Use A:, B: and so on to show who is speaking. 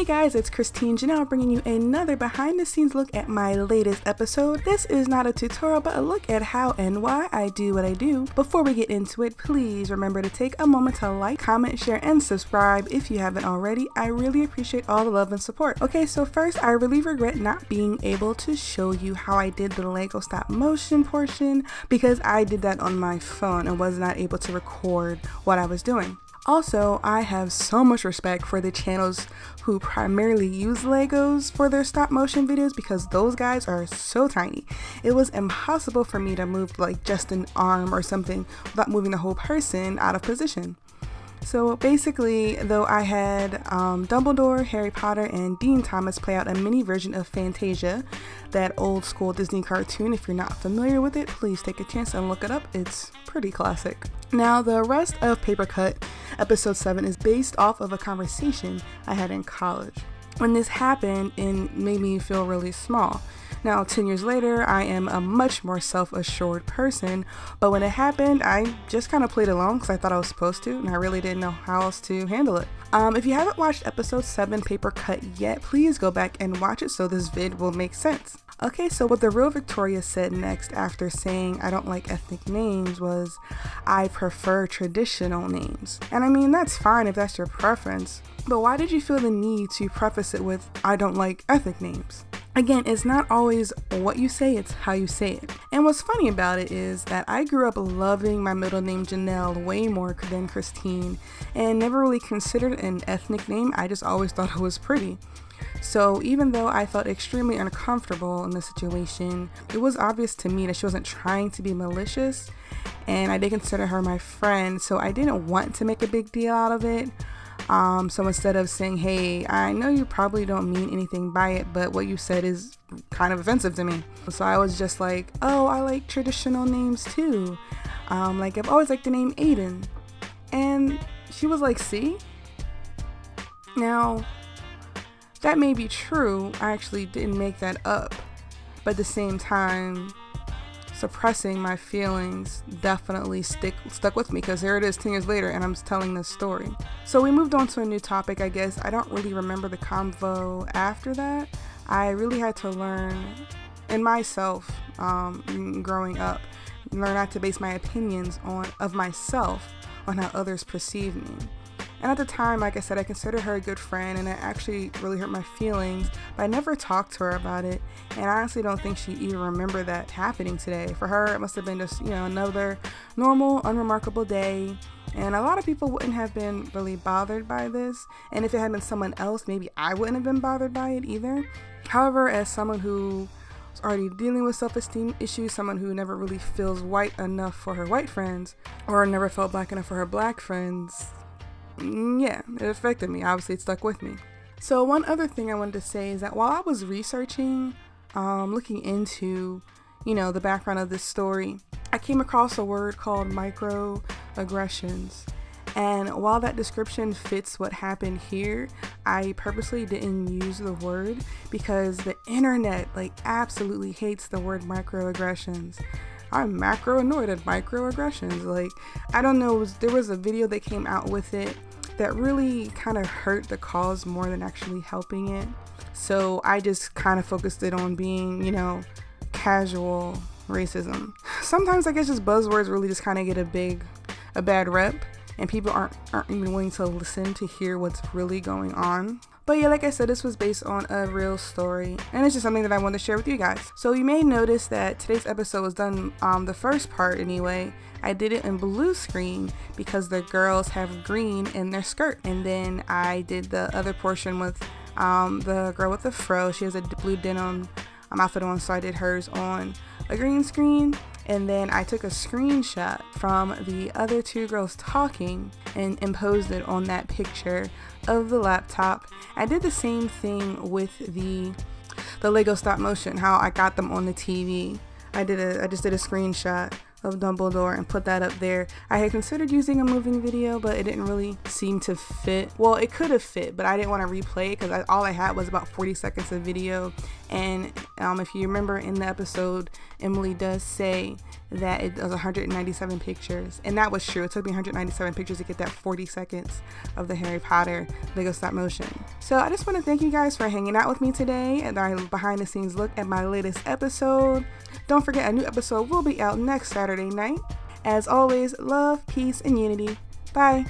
A: guys, it's Jeanelle bringing you another behind the scenes look at my latest episode. This is not a tutorial, but a look at how and why I do what I do. Before we get into it, please remember to take a moment to like, comment, share, and subscribe if you haven't already. I really appreciate all the love and support. Okay, so first, I really regret not being able to show you how I did the Lego stop motion portion because I did that on my phone and was not able to record what I was doing. Also, I have so much respect for the channels who primarily use Legos for their stop motion videos because those guys are so tiny. It was impossible for me to move like just an arm or something without moving the whole person out of position. So basically, though I had Dumbledore, Harry Potter, and Dean Thomas play out a mini version of Fantasia, that old school Disney cartoon. If you're not familiar with it, please take a chance and look it up. It's pretty classic. Now, the rest of Paper Cut, episode 7, is based off of a conversation I had in college. When this happened, it made me feel really small. Now, 10 years later, I am a much more self-assured person, but when it happened, I just kind of played along because I thought I was supposed to, and I really didn't know how else to handle it. If you haven't watched episode 7 Paper Cut yet, please go back and watch it so this vid will make sense. Okay, so what the real Victoria said next after saying I don't like ethnic names was, I prefer traditional names. And I mean, that's fine if that's your preference, but why did you feel the need to preface it with, I don't like ethnic names? Again, it's not always what you say, it's how you say it. And what's funny about it is that I grew up loving my middle name Jeanelle way more than Christine and never really considered it an ethnic name. I just always thought it was pretty. So even though I felt extremely uncomfortable in the situation, it was obvious to me that she wasn't trying to be malicious, and I did consider her my friend, so I didn't want to make a big deal out of it. So instead of saying, hey, I know you probably don't mean anything by it, but what you said is kind of offensive to me. So I was just like, oh, I like traditional names too. Like I've always liked the name Aiden. And she was like, see? Now, that may be true. I actually didn't make that up. But at the same time, suppressing my feelings definitely stuck with me because here it is 10 years later and I'm telling this story. So we moved on to a new topic, I guess. I don't really remember the convo after that. I really had to learn in myself, growing up, learn not to base my opinions of myself on how others perceive me. And at the time, like I said, I considered her a good friend and it actually really hurt my feelings, but I never talked to her about it. And I honestly don't think she even remembered that happening today. For her, it must have been just, another normal, unremarkable day. And a lot of people wouldn't have been really bothered by this. And if it had been someone else, maybe I wouldn't have been bothered by it either. However, as someone who is already dealing with self-esteem issues, someone who never really feels white enough for her white friends, or never felt black enough for her black friends, yeah, it affected me. Obviously, it stuck with me. So one other thing I wanted to say is that while I was researching, looking into, the background of this story, I came across a word called microaggressions. And while that description fits what happened here, I purposely didn't use the word because the internet absolutely hates the word microaggressions. I'm macro annoyed at microaggressions. I don't know, there was a video that came out with it that really kind of hurt the cause more than actually helping it. So I just kind of focused it on being, casual racism. Sometimes I guess just buzzwords really just kind of get a bad rep and people aren't even willing to listen to hear what's really going on. But yeah, like I said, this was based on a real story, and it's just something that I wanted to share with you guys. So you may notice that today's episode was done, the first part anyway, I did it in blue screen because the girls have green in their skirt. And then I did the other portion with the girl with the fro. She has a blue denim outfit on, so I did hers on a green screen. And then I took a screenshot from the other two girls talking and imposed it on that picture of the laptop. I did the same thing with the Lego stop motion, how I got them on the TV. I just did a screenshot of Dumbledore and put that up there. I had considered using a moving video, but it didn't really seem to fit. Well, it could have fit, but I didn't want to replay it because all I had was about 40 seconds of video. And if you remember in the episode, Emily does say that it was 197 pictures, and that was true. It took me 197 pictures to get that 40 seconds of the Harry Potter Lego stop motion. So I just want to thank you guys for hanging out with me today and our behind the scenes look at my latest episode. Don't forget, a new episode will be out next Saturday night. As always, love, peace, and unity. Bye.